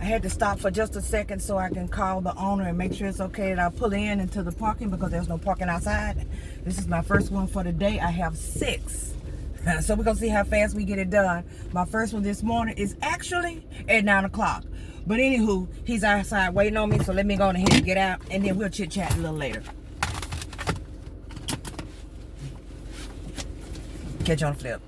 I had to stop for just a second so I can call the owner and make sure it's okay that I pull in into the parking because there's no parking outside. This is my first one for the day. I have 6. So we're going to see how fast we get it done. My first one this morning is actually at 9 o'clock. But anywho, he's outside waiting on me, so let me go ahead and get out, and then we'll chit-chat a little later. Catch you on the flip.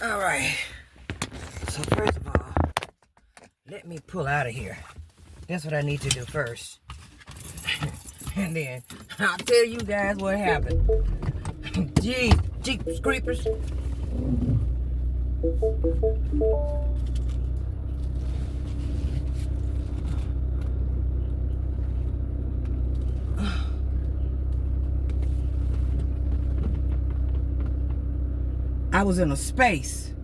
All right. So first of all, let me pull out of here. That's what I need to do first. And then I'll tell you guys what happened. Jeez, Jeepers creepers. I was in a space.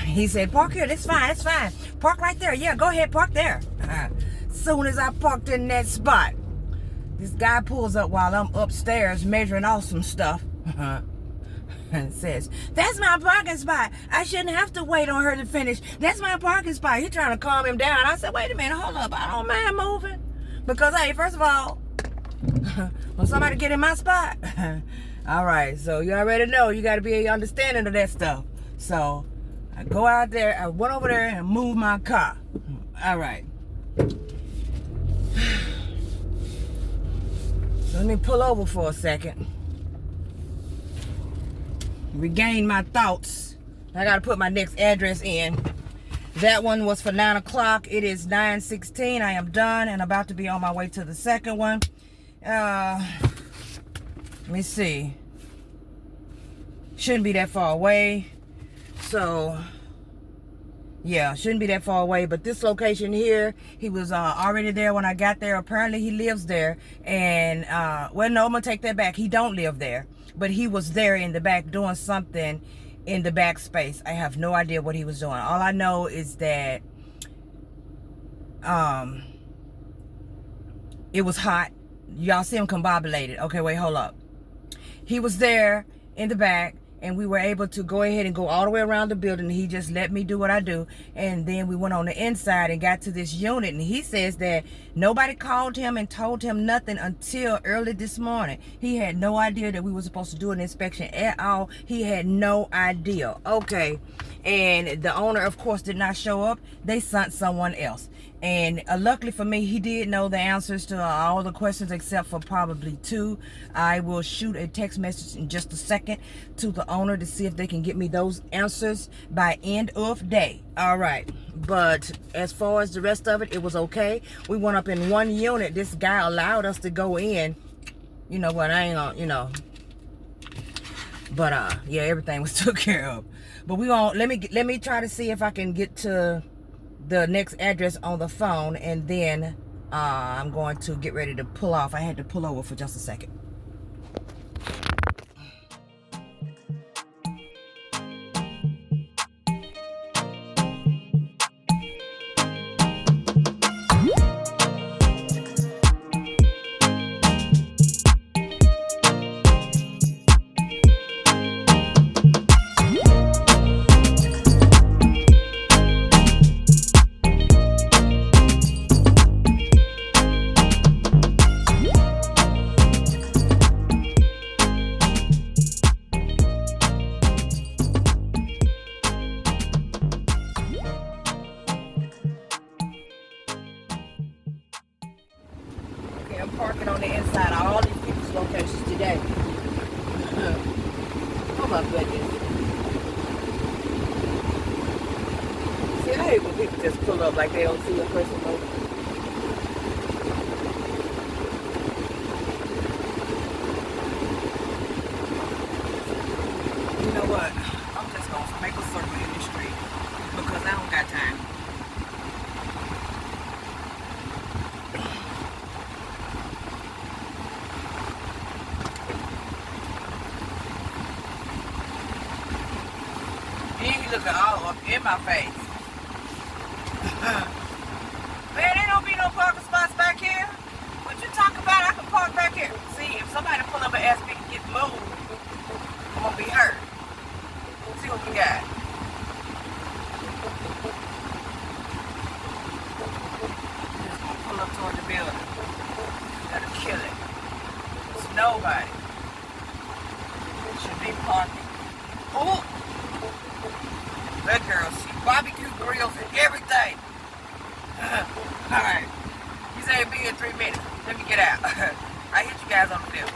He said, park here, that's fine, that's fine. Park right there. Yeah, go ahead, park there. Soon as I parked in that spot, this guy pulls up while I'm upstairs measuring off some stuff. And says, that's my parking spot. I shouldn't have to wait on her to finish. That's my parking spot. He's trying to calm him down. I said, wait a minute, hold up. I don't mind moving. Because, hey, first of all, when somebody get in my spot, all right, so you already know you got to be understanding of that stuff. So I go out there, I went over there and moved my car. All right. So let me pull over for a second. Regain my thoughts. I got to put my next address in. That one was for 9 o'clock. It is 9:16. I am done and about to be on my way to the second one. Let me see. Shouldn't be that far away. So, yeah, shouldn't be that far away. But this location here, he was already there when I got there. Apparently, he lives there. And, well, no, I'm going to take that back. He don't live there. But he was there in the back doing something in the back space. I have no idea what he was doing. All I know is that it was hot. Y'all see him combobulated. Okay, wait, hold up. He was there in the back, and we were able to go ahead and go all the way around the building. He just let me do what I do. And then we went on the inside and got to this unit. And he says that nobody called him and told him nothing until early this morning. He had no idea that we were supposed to do an inspection at all. He had no idea. Okay. And the owner, of course, did not show up. They sent someone else. And luckily for me, he did know the answers to all the questions except for probably 2. I will shoot a text message in just a second to the owner to see if they can get me those answers by end of day. All right. But as far as the rest of it, it was okay. We went up in one unit. This guy allowed us to go in. You know what? I ain't gonna, you know. But yeah, everything was took care of. But we gonna let me try to see if I can get to the next address on the phone, and then I'm going to get ready to pull off. I had to pull over for just a second. I'm parking on the inside of all these people's locations today. Oh my goodness. See, I hate when people just pull up like they don't see a person over. You know what? I'm just going to make a circle in the street because I don't got time. Looking all up in my face. Man, there don't be no walk toward the building. Gotta kill it. There's nobody. Should be parking. Oh! That girl, she barbecue grills and everything. Alright. You say it'll be in 3 minutes. Let me get out. I hit you guys on the field.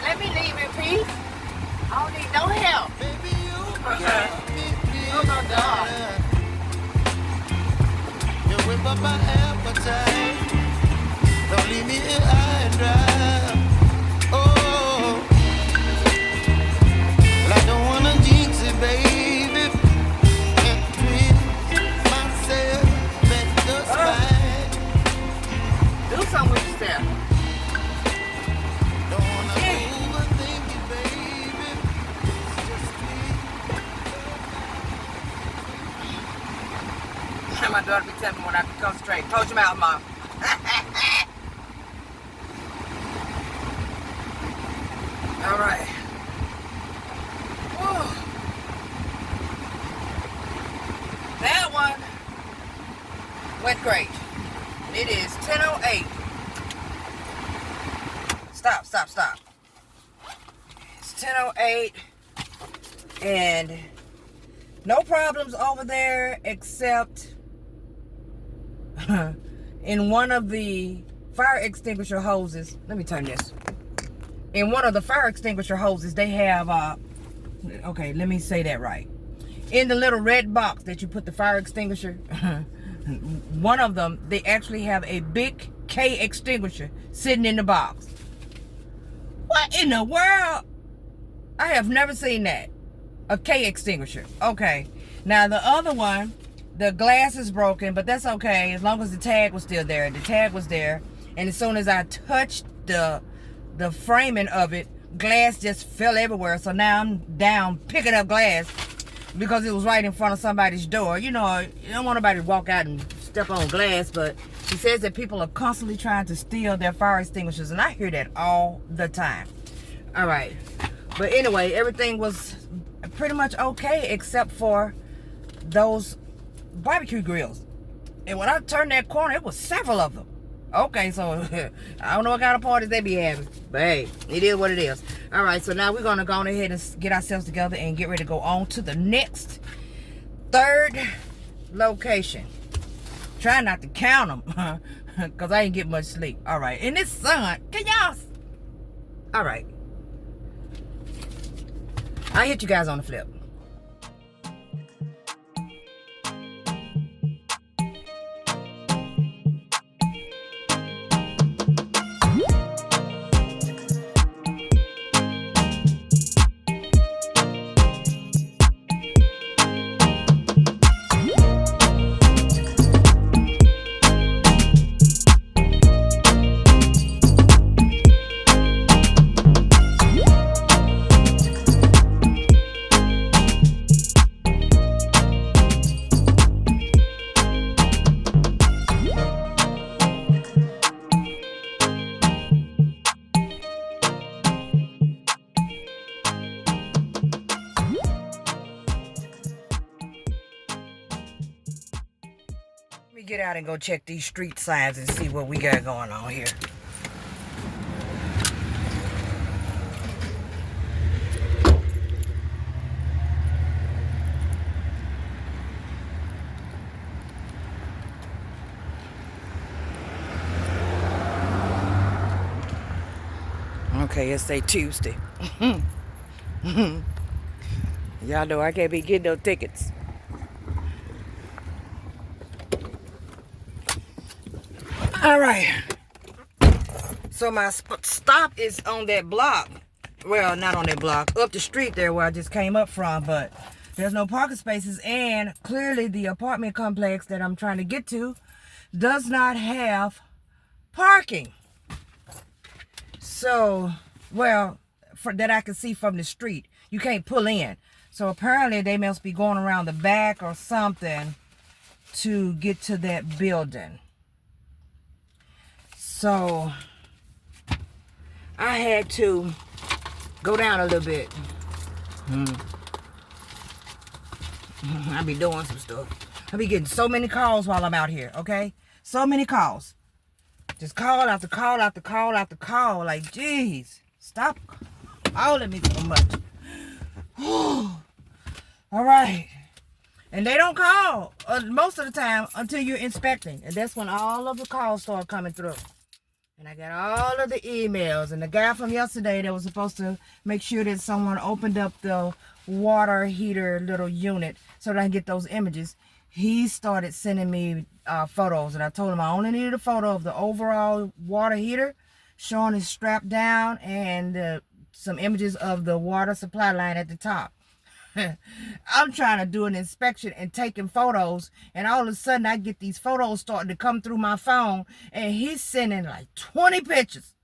Let me leave in peace. I don't need no help. Oh my God. You whip up my appetite. Don't leave me here high and dry. Oh, well, I don't wanna jinx it, baby. And twist myself at the spine. Do something with yourself. My daughter be telling me when I can concentrate. Close your mouth, Mom. All right. Whew. That one went great. It is 10:08. Stop. It's 10:08 and no problems over there except in one of the fire extinguisher hoses. Let me turn this. In one of the fire extinguisher hoses, they have okay, let me say that right. In the little red box that you put the fire extinguisher, one of them, they actually have a big K extinguisher sitting in the box. What in the world? I have never seen that. A K extinguisher. Okay. Now the other one, the glass is broken, but that's okay as long as the tag was still there. The tag was there, and as soon as I touched the framing of it, glass just fell everywhere. So now I'm down picking up glass because it was right in front of somebody's door. You know, you don't want nobody to walk out and step on glass, but she says that people are constantly trying to steal their fire extinguishers, and I hear that all the time. All right, but anyway, everything was pretty much okay except for those barbecue grills. And when I turned that corner, it was several of them. Okay, so I don't know what kind of parties they be having, but hey, it is what it is. All right, so now we're gonna go on ahead and get ourselves together and get ready to go on to the next third location. Try not to count them because I ain't get much sleep. All right, and this sun, can y'all? All right, I'll hit you guys on the flip. Get out and go check these street signs and see what we got going on here. Okay, it's a Tuesday. Y'all know I can't be getting no tickets. All right, so my stop is on that block well, not on that block, up the street there where I just came up from, but there's no parking spaces, and clearly the apartment complex that I'm trying to get to does not have parking. So, well, that I can see from the street. You can't pull in. So apparently they must be going around the back or something to get to that building. So I had to go down a little bit. I be doing some stuff. I be getting so many calls while I'm out here, okay? So many calls. Just call after call after call after call. Like, geez, stop calling me so much. All right. And they don't call most of the time until you're inspecting. And that's when all of the calls start coming through. And I got all of the emails. And the guy from yesterday that was supposed to make sure that someone opened up the water heater little unit so that I can get those images, he started sending me photos. And I told him I only needed a photo of the overall water heater showing it strapped down and some images of the water supply line at the top. I'm trying to do an inspection and taking photos, and all of a sudden I get these photos starting to come through my phone, and he's sending like 20 pictures.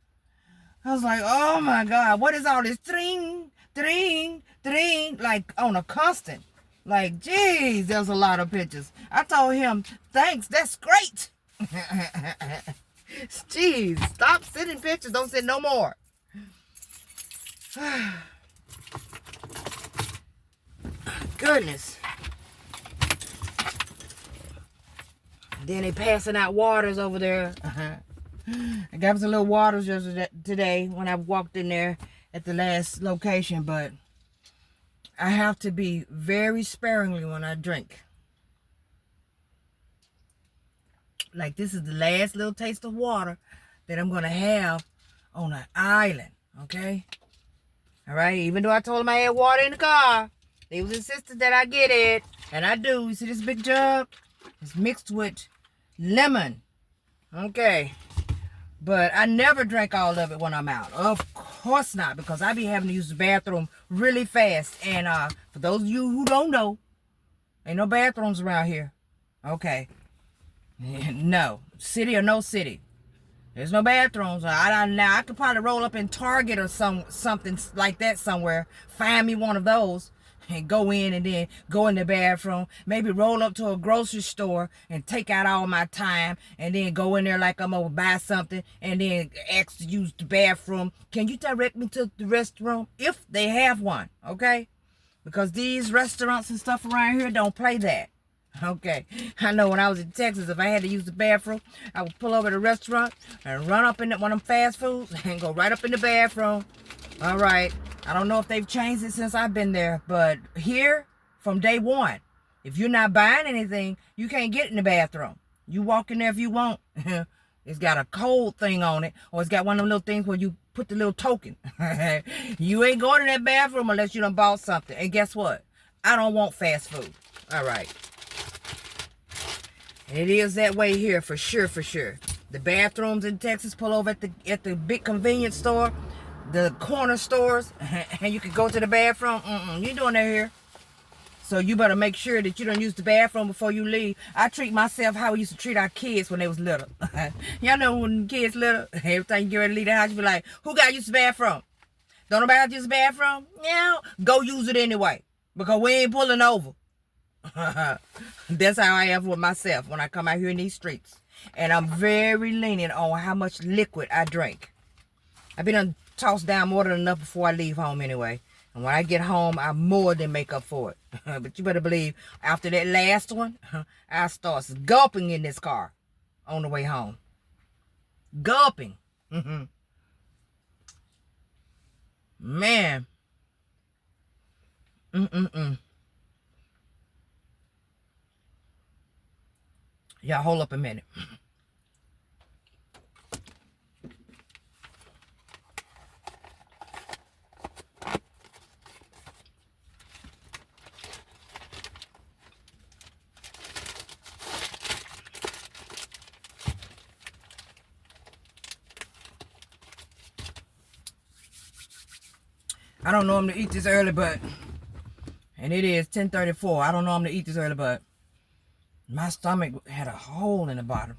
I was like, oh my God, what is all this dring, dring, dring, like on a constant? Like, geez, there's a lot of pictures. I told him, thanks, that's great. Jeez, stop sending pictures, don't send no more. Goodness. Then they passing out waters over there. I got some little waters today when I walked in there at the last location, but I have to be very sparingly when I drink. Like, this is the last little taste of water that I'm going to have on an island, okay? All right, even though I told them I had water in the car, they was insistent that I get it, and I do. You see this big jug? It's mixed with lemon. Okay. But I never drink all of it when I'm out. Of course not, because I be having to use the bathroom really fast. And for those of you who don't know, ain't no bathrooms around here. Okay. No. City or no city. There's no bathrooms. Now I could probably roll up in Target or something like that somewhere. Find me one of those. And go in and then go in the bathroom. Maybe roll up to a grocery store and take out all my time. And then go in there like I'm going to buy something. And then ask to use the bathroom. Can you direct me to the restroom? If they have one. Okay? Because these restaurants and stuff around here don't play that. Okay. I know when I was in Texas, if I had to use the bathroom, I would pull over to the restaurant and run up in one of them fast foods and go right up in the bathroom. All right. I don't know if they've changed it since I've been there, but here, from day one, if you're not buying anything, you can't get in the bathroom. You walk in there if you want. It's got a code thing on it, or it's got one of them little things where you put the little token. You ain't going to that bathroom unless you done bought something. And guess what? I don't want fast food. All right. And it is that way here for sure, for sure. The bathrooms in Texas, pull over at the big convenience store, the corner stores, and you can go to the bathroom. You ain't doing that here. So you better make sure that you don't use the bathroom before you leave. I treat myself how we used to treat our kids when they was little. Y'all know when kids little, every time you get ready to leave the house, you be like, who got to use the bathroom? Don't nobody have to use the bathroom? Yeah. Go use it anyway. Because we ain't pulling over. That's how I am with myself when I come out here in these streets. And I'm very lenient on how much liquid I drink. I've been tossed down more than enough before I leave home anyway. And when I get home, I more than make up for it. But you better believe, after that last one, I start gulping in this car on the way home. Gulping. Man. Y'all hold up a minute. I don't know him to eat this early, but, and it is 10:34. I don't know him to eat this early, but my stomach had a hole in the bottom.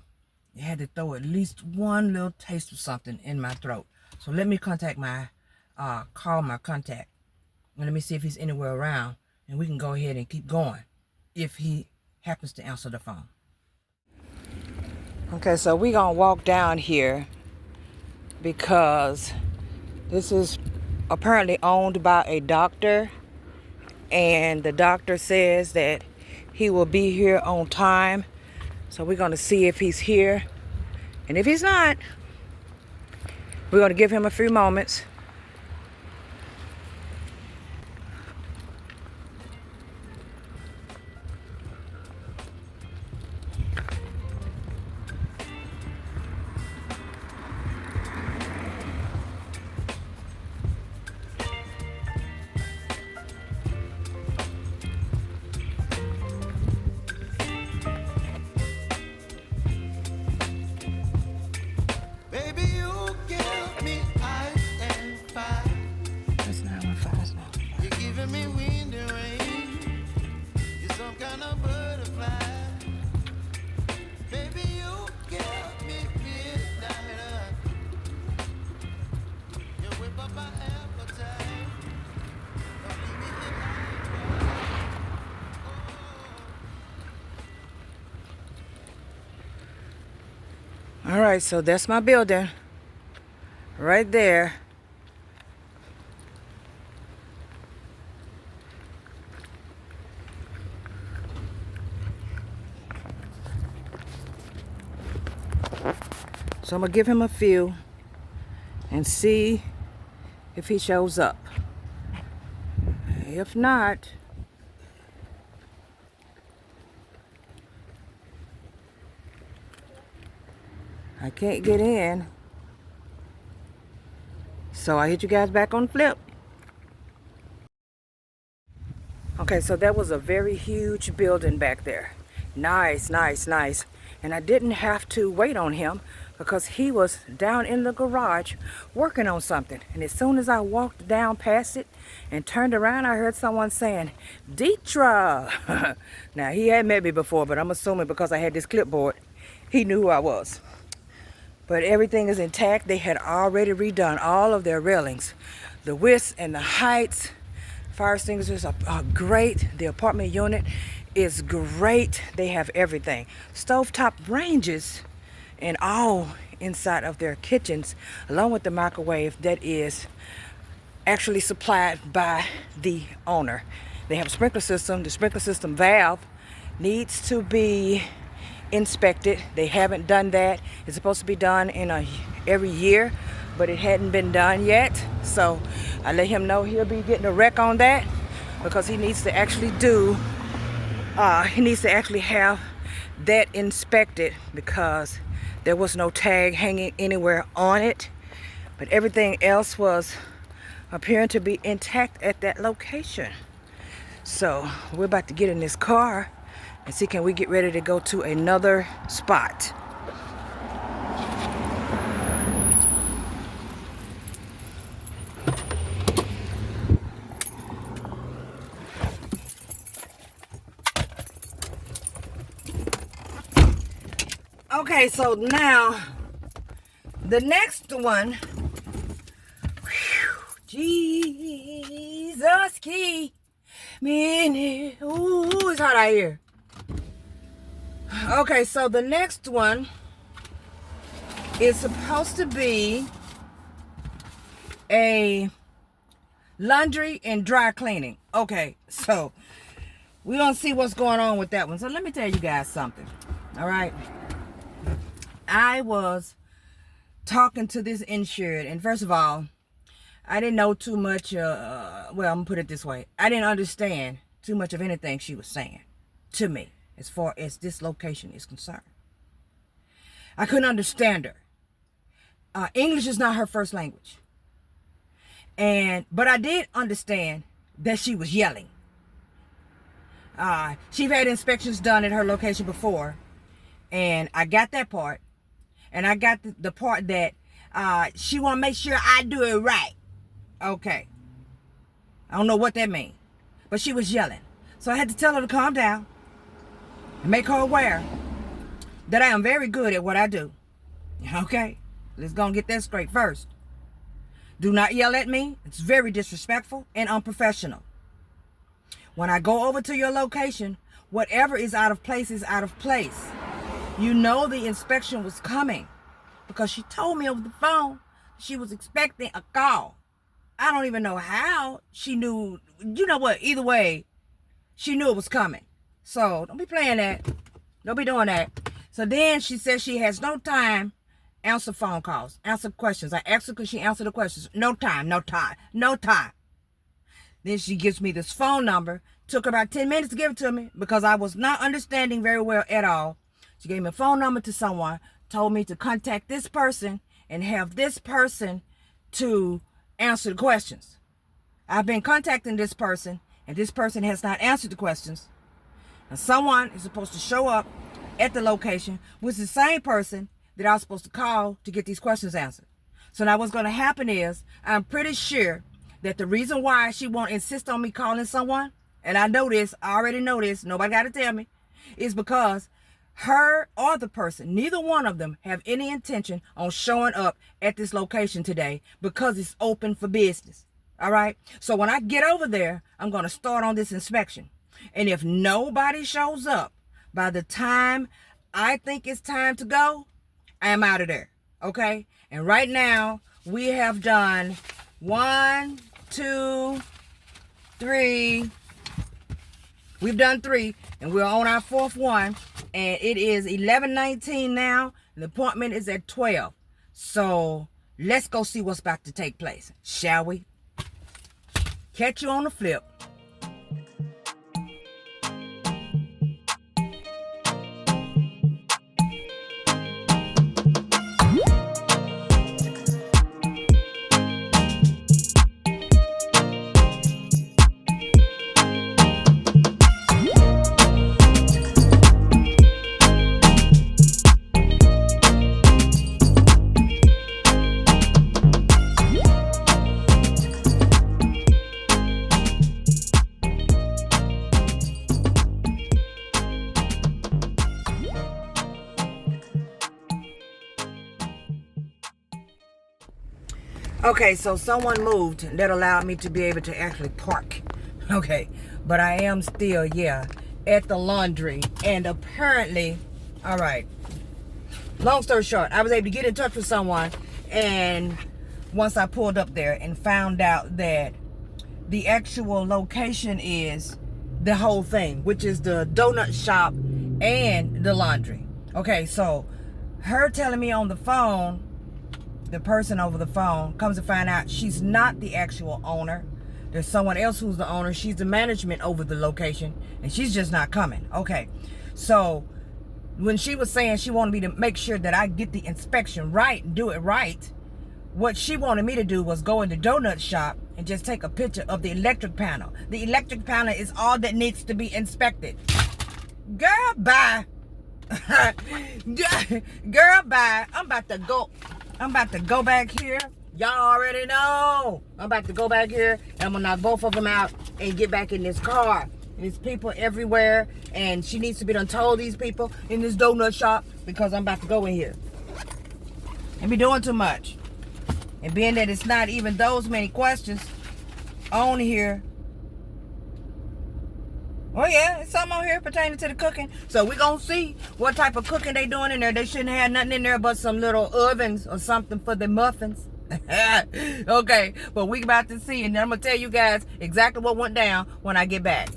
It had to throw at least one little taste of something in my throat. So let me contact my, call my contact. And let me see if he's anywhere around. And we can go ahead and keep going if he happens to answer the phone. Okay, so we're going to walk down here because this is apparently owned by a doctor. And the doctor says that he will be here on time. So we're going to see if he's here. And if he's not, we're going to give him a few moments. All right, so that's my building right there. So I'm gonna give him a few and see if he shows up. If not, I can't get in. So I hit you guys back on the flip. Okay, so that was a very huge building back there. Nice, nice, nice. And I didn't have to wait on him because he was down in the garage working on something. And as soon as I walked down past it and turned around, I heard someone saying, Deetra. Now, he had met me before, but I'm assuming because I had this clipboard, he knew who I was. But everything is intact. They had already redone all of their railings. The widths and the heights. Fire extinguishers are great. The apartment unit is great. They have everything. Stovetop ranges and all inside of their kitchens, along with the microwave that is actually supplied by the owner. They have a sprinkler system. The sprinkler system valve needs to be inspected. They haven't done that. It's supposed to be done in every year, but it hadn't been done yet. So I let him know he'll be getting a wreck on that because he needs to actually have that inspected because there was no tag hanging anywhere on it. But everything else was appearing to be intact at that location. So we're about to get in this car and see, can we get ready to go to another spot. Okay, so now the next one, Jesus keep me in it. Ooh, it's hot out here. Okay, so the next one is supposed to be a laundry and dry cleaning. Okay, so we're gonna see what's going on with that one. So let me tell you guys something. All right, I was talking to this insured, and first of all, I didn't know too much. Well, I'm gonna put it this way: I didn't understand too much of anything she was saying to me as far as this location is concerned. I couldn't understand her. English is not her first language, but I did understand that she was yelling. She's had inspections done at her location before, and I got that part. And I got the part that she want to make sure I do it right. Okay. I don't know what that means. But she was yelling. So I had to tell her to calm down and make her aware that I am very good at what I do. Okay? Let's go and get that straight first. Do not yell at me. It's very disrespectful and unprofessional. When I go over to your location, whatever is out of place is out of place. You know the inspection was coming because she told me over the phone she was expecting a call. I don't even know how she knew. You know what? Either way, she knew it was coming. So don't be playing that. Don't be doing that. So then she says she has no time. Answer phone calls. Answer questions. I asked her because she answered the questions. No time. No time. No time. Then she gives me this phone number. Took about 10 minutes to give it to me because I was not understanding very well at all. She gave me a phone number to someone. Told me to contact this person and have this person to answer the questions. I've been contacting this person and this person has not answered the questions. And someone is supposed to show up at the location with the same person that I was supposed to call to get these questions answered. So now what's going to happen is I'm pretty sure that the reason why she won't insist on me calling someone, and I know this, I already know this, nobody got to tell me, is because her or the person, neither one of them have any intention on showing up at this location today because it's open for business. All right. So when I get over there, I'm going to start on this inspection. And if nobody shows up by the time I think it's time to go, I am out of there. Okay. And right now we have done 1, 2, 3. We've done 3 and we're on our 4th one. And it is 11:19 now. The appointment is at 12. So let's go see what's about to take place, shall we? Catch you on the flip. Okay, so someone moved that allowed me to be able to actually park. Okay, but I am still, at the laundry. And apparently, all right, long story short, I was able to get in touch with someone. And once I pulled up there and found out that the actual location is the whole thing, which is the donut shop and the laundry. Okay, so her telling me on the phone, the person over the phone, comes to find out she's not the actual owner. There's someone else who's the owner. She's the management over the location and she's just not coming. Okay, so when she was saying she wanted me to make sure that I get the inspection right and do it right, what she wanted me to do was go in the donut shop and just take a picture of the electric panel. The electric panel is all that needs to be inspected. Girl, bye. Girl, bye. I'm about to go back here. Y'all already know. I'm about to go back here and I'm gonna knock both of them out and get back in this car. And there's people everywhere and she needs to be done told these people in this donut shop because I'm about to go in here and be doing too much. And being that it's not even those many questions on here. Oh yeah, it's something on here pertaining to the cooking. So we're going to see what type of cooking they doing in there. They shouldn't have nothing in there but some little ovens or something for the muffins. Okay, but we about to see. And then I'm going to tell you guys exactly what went down when I get back.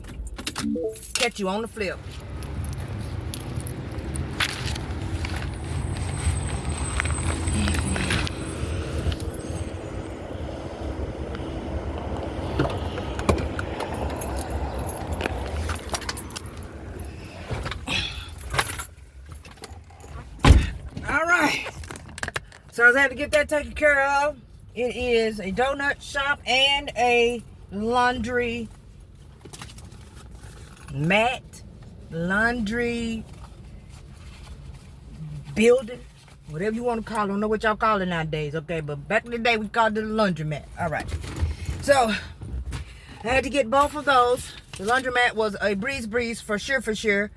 Catch you on the flip. So I was able to get that taken care of. It is a donut shop and a laundry mat, laundry building, whatever you want to call it. I don't know what y'all call it nowadays, okay? But back in the day, we called it a laundry mat. All right. So I had to get both of those. The laundromat was a breeze for sure.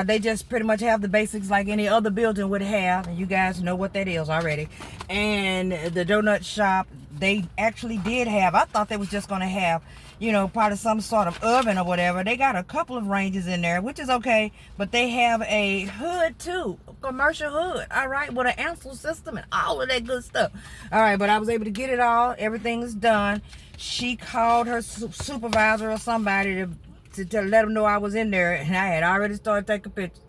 They just pretty much have the basics like any other building would have, and you guys know what that is already. And the donut shop, they actually did have, I thought they was just going to have, you know, part of some sort of oven or whatever. They got a couple of ranges in there, which is okay, but they have a hood too, a commercial hood, all right, with an answer system and all of that good stuff. All right, but I was able to get it all. Everything is done. She called her supervisor or somebody to let them know I was in there, and I had already started taking pictures.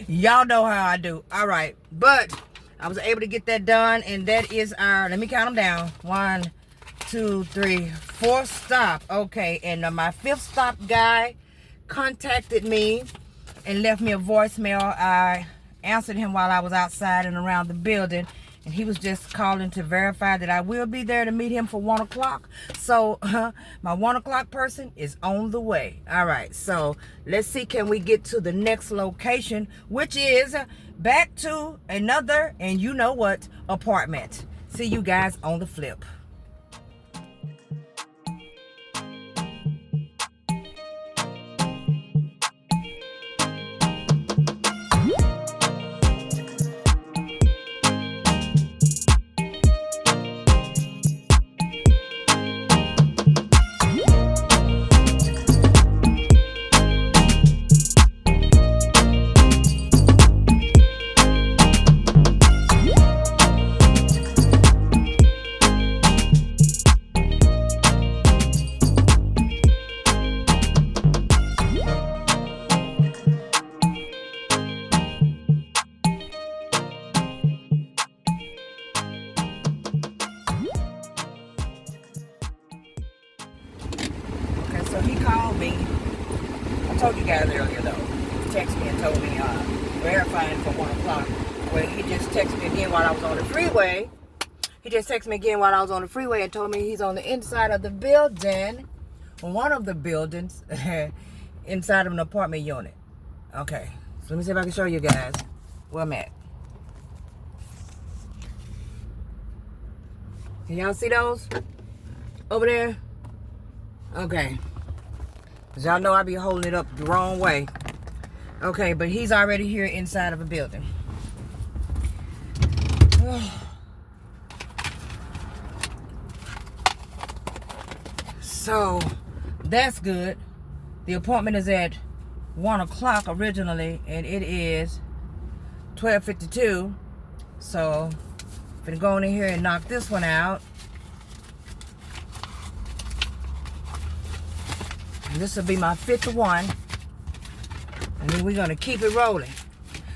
Y'all know how I do. All right, but I was able to get that done, and that is our, let me count them down. 1, 2, 3, 4 stop. Okay, and my 5th stop guy contacted me and left me a voicemail. I answered him while I was outside and around the building, and he was just calling to verify that I will be there to meet him for 1 o'clock. So my 1 o'clock person is on the way. All right, so let's see, can we get to the next location, which is back to another, and you know what, apartment. See you guys on the flip. So he called me. I told you guys earlier though. He texted me and told me verifying for 1 o'clock. Well, he just texted me again while I was on the freeway. And told me he's on the inside of the building, one of the buildings, inside of an apartment unit. Okay, so let me see if I can show you guys where I'm at. Can y'all see those over there? Okay. Because y'all know I be holding it up the wrong way. Okay, but he's already here inside of a building. So, that's good. The appointment is at 1 o'clock originally, and it is 12:52. So, I'm gonna go in here and knock this one out. This will be my 5th one, and then we're gonna keep it rolling.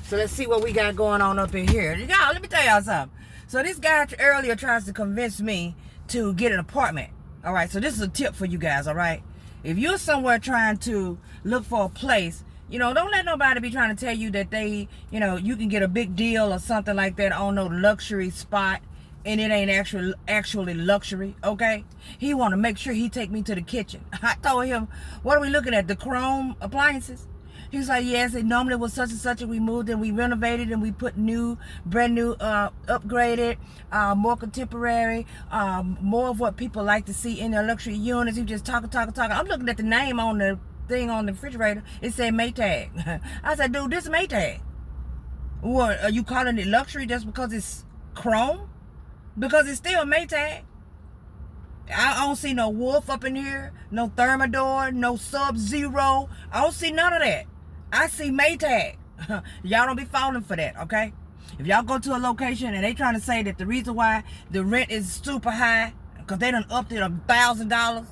So let's see what we got going on up in here. Y'all, let me tell y'all something. So this guy earlier tries to convince me to get an apartment. All right, so this is a tip for you guys. All right, if you're somewhere trying to look for a place, you know, don't let nobody be trying to tell you that they, you know, you can get a big deal or something like that on no luxury spot, and it ain't actually luxury, okay? He want to make sure he take me to the kitchen. I told him, what are we looking at, the chrome appliances? He was like, yes, it normally was such and such, and we moved and we renovated and we put brand new, upgraded, more contemporary, more of what people like to see in their luxury units. He was just talking. I'm looking at the name on the thing on the refrigerator. It said Maytag. I said, dude, this is Maytag. What, are you calling it luxury just because it's chrome? Because it's still Maytag. I don't see no Wolf up in here, no Thermador, no Sub-Zero. I don't see none of that. I see Maytag. Y'all don't be falling for that, okay? If y'all go to a location and they trying to say that the reason why the rent is super high because they done upped it $1,000,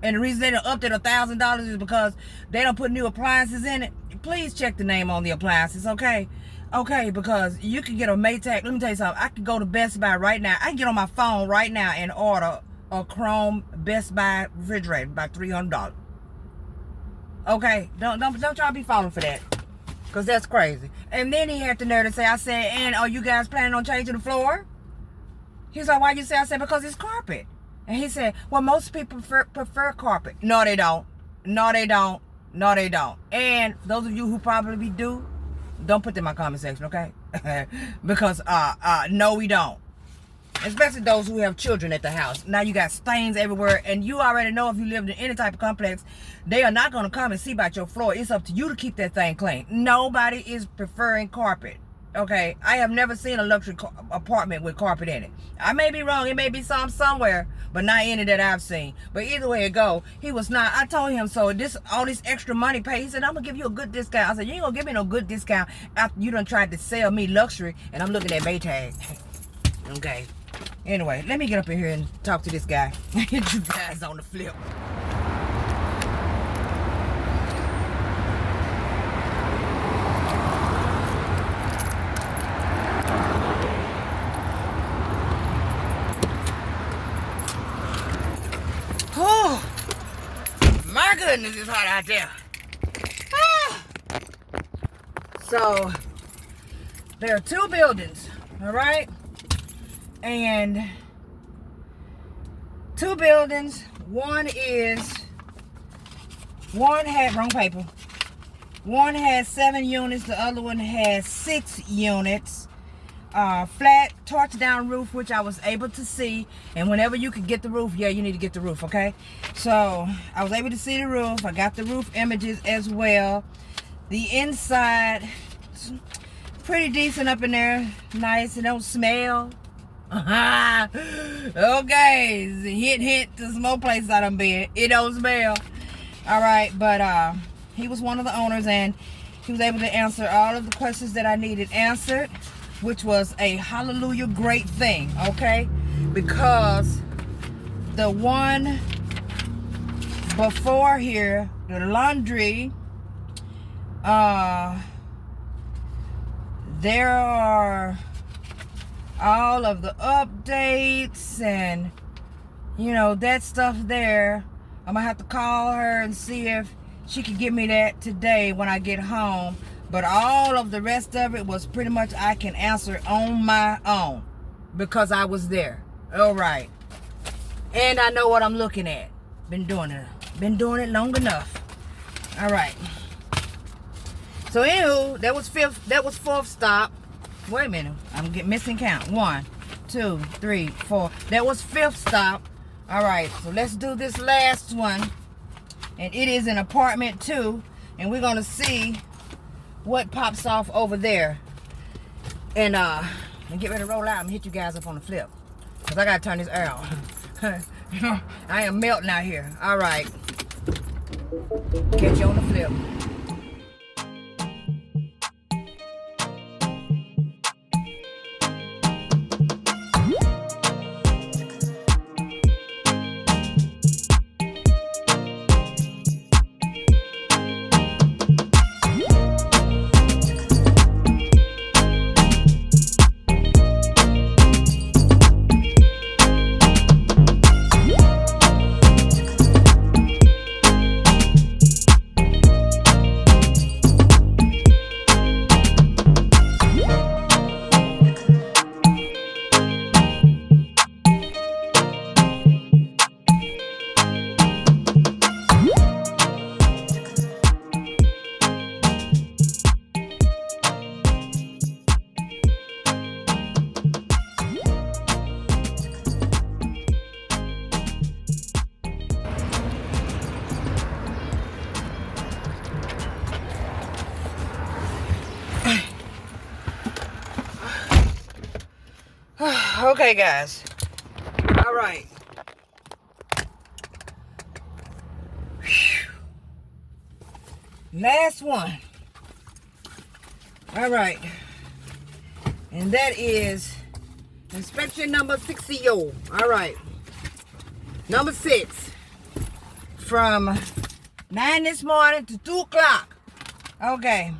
and the reason they done upped it $1,000 is because they done put new appliances in it, please check the name on the appliances, okay? Okay, because you can get a Maytag. Let me tell you something. I can go to Best Buy right now. I can get on my phone right now and order a chrome Best Buy refrigerator by $300. Okay, don't y'all be falling for that, because that's crazy. And then he had the nerve to say, I said, and are you guys planning on changing the floor? He's like, why you say? I said, because it's carpet. And he said, well, most people prefer carpet. No, they don't. No, they don't. No, they don't. And those of you who probably do, don't put that in my comment section, okay? Because no, we don't. especially those who have children at the house. Now you got stains everywhere, and you already know if you lived in any type of complex, they are not going to come and see about your floor. It's up to you to keep that thing clean. Nobody is preferring carpet. Okay, I have never seen a luxury apartment with carpet in it. I may be wrong. It may be some somewhere, but not any that I've seen. But either way it go, he was not. I told him, so all this extra money paid. He said, I'm gonna give you a good discount. I said, you ain't gonna give me no good discount after you done tried to sell me luxury, and I'm looking at Maytag. Okay. Anyway, let me get up in here and talk to this guy. Get you guys on the flip. Oh, my goodness, it's hot out there. Ah. So, there are 2 buildings, all right? And 2 buildings. One had wrong paper. One has 7 units. The other one has 6 units. Flat torch down roof, which I was able to see. And whenever you can get the roof, yeah, you need to get the roof, okay? So I was able to see the roof. I got the roof images as well. The inside, pretty decent up in there. Nice. It don't smell. Okay, hint to some more places I done been. It don't smell. All right, but he was one of the owners, and he was able to answer all of the questions that I needed answered, which was a hallelujah great thing, okay? Because the one before here, the laundry, there are all of the updates and that stuff there. I'm gonna have to call her and see if she could give me that today when I get home. But all of the rest of it was pretty much I can answer on my own because I was there. All right, and I know what I'm looking at. Been doing it long enough. All right. So anywho, that was 4th stop. Wait a minute, I'm missing count. 1, 2, 3, 4. That was 5th stop. All right, so let's do this last one, and it is an apartment 2, and we're gonna see what pops off over there. And get ready to roll out. I'm gonna hit you guys up on the flip, cause I gotta turn this air on. I am melting out here. All right, catch you on the flip. Okay, guys. All right. Last one. All right. And that is inspection number 60. All right. Number 6. From 9 this morning to 2 o'clock. Okay.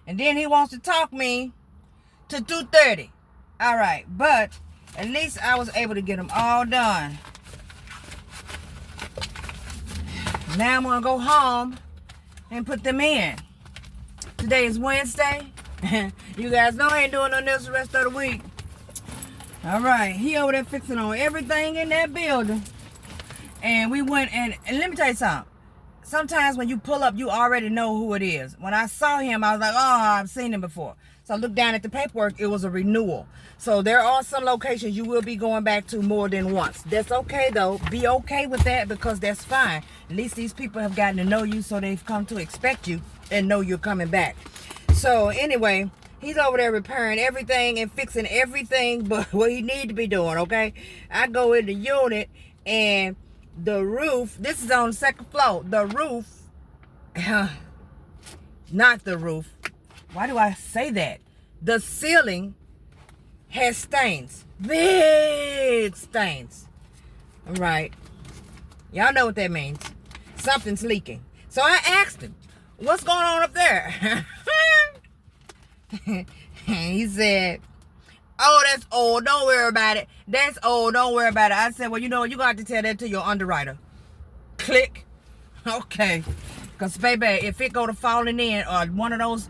And then he wants to talk me to 2:30. All right. But at least I was able to get them all done. Now I'm going to go home and put them in. Today is Wednesday. You guys know I ain't doing none of this the rest of the week. All right. He over there fixing on everything in that building. And we went and let me tell you something. sometimes when you pull up, you already know who it is. When I saw him, I was like, oh, I've seen him before. So I looked down at the paperwork. It was a renewal. So there are some locations you will be going back to more than once. That's okay, though. Be okay with that, because that's fine. At least these people have gotten to know you, so they've come to expect you and know you're coming back. So anyway, he's over there repairing everything and fixing everything but what he need to be doing, okay? I go in the unit, and the roof, this is on the second floor. The roof, not the roof. Why do I say that? The ceiling has stains. Big stains. All right. Y'all know what that means. Something's leaking. So I asked him, what's going on up there? He said, oh, that's old. Don't worry about it. That's old. Don't worry about it. I said, well, you know what? You're going to have to tell that to your underwriter. Click. Okay. Because, baby, if it go to falling in, or one of those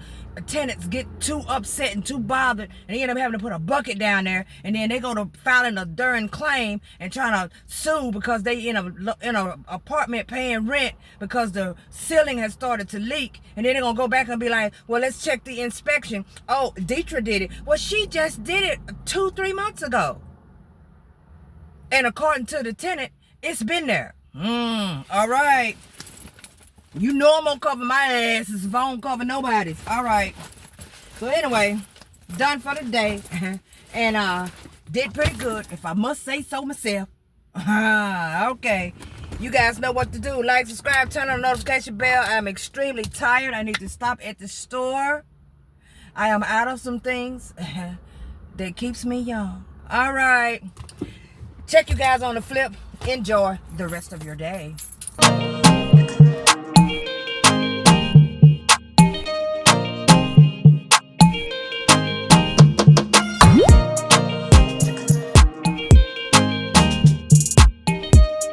tenants get too upset and too bothered, and they end up having to put a bucket down there, and then they go to filing a darn claim and trying to sue because they in a apartment paying rent because the ceiling has started to leak, and then they're gonna go back and be like, well, let's check the inspection. Oh, Deetra did it. Well, she just did it 2-3 months ago, and according to the tenant, it's been there. All right. You know I'm gonna cover my ass if I don't cover nobody's. All right. So anyway, done for the day. And did pretty good, if I must say so myself. Okay. You guys know what to do. Like, subscribe, turn on the notification bell. I'm extremely tired. I need to stop at the store. I am out of some things that keeps me young. All right. Check you guys on the flip. Enjoy the rest of your day.